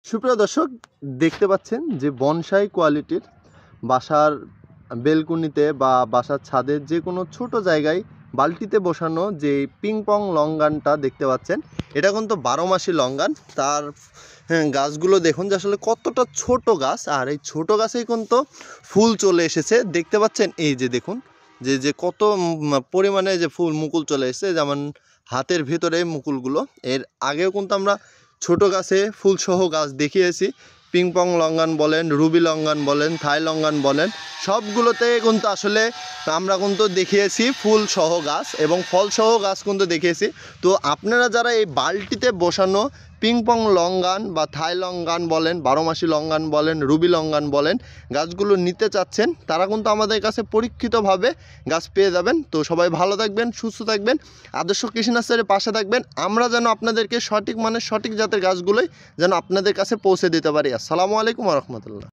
সুপ্রিয় দর্শক, দেখতে পাচ্ছেন যে বনসাই কোয়ালিটির বাসার বেলকুনিতে বা বাসার ছাদের যে কোনো ছোট জায়গায় বালতিতে বসানো যে পিং পং লং গানটা দেখতে পাচ্ছেন, এটা কিন্তু 12 মাসি লং গান। তার গাছগুলো দেখুন যে আসলে কতটা ছোট গাছ, আর এই ছোট গাছেই কিন্তু ফুল চলে এসেছে। দেখতে পাচ্ছেন এই যে দেখুন যে কত পরিমাণে যে ফুল মুকুল চলে এসেছে, যেমন হাতের ভিতরে মুকুলগুলো। এর আগেও কিন্তু আমরা ছোট গাছে ফুলসহ গাছ দেখিয়েছি। পিং পং লঙ্গান বলেন, রুবি লঙ্গান বলেন, থাই লঙ্গান বলেন, সবগুলোতে কিন্তু আসলে আমরা কিন্তু দেখিয়েছি ফুলসহ গাছ এবং ফলসহ গাছ কিন্তু দেখিয়েছি। তো আপনারা যারা এই বালতিতে বসানো পিং পং লঙ্গান বা থাই লঙ্গান বলেন, 12 মাসি লঙ্গান বলেন, রুবি লঙ্গান বলেন, গাছগুলো নিতে চাচ্ছেন, তারা কিন্তু আমাদের কাছে পরীক্ষিতভাবে গাছ পেয়ে যাবেন। তো সবাই ভালো থাকবেন, সুস্থ থাকবেন, আদর্শ কৃষি নার্সারির পাশে থাকবেন। আমরা যেন আপনাদেরকে সঠিক মানের সঠিক জাতের গাছগুলোই যেন আপনাদের কাছে পৌঁছে দিতে পারি। আসসালামু আলাইকুম ওয়া রাহমাতুল্লাহ।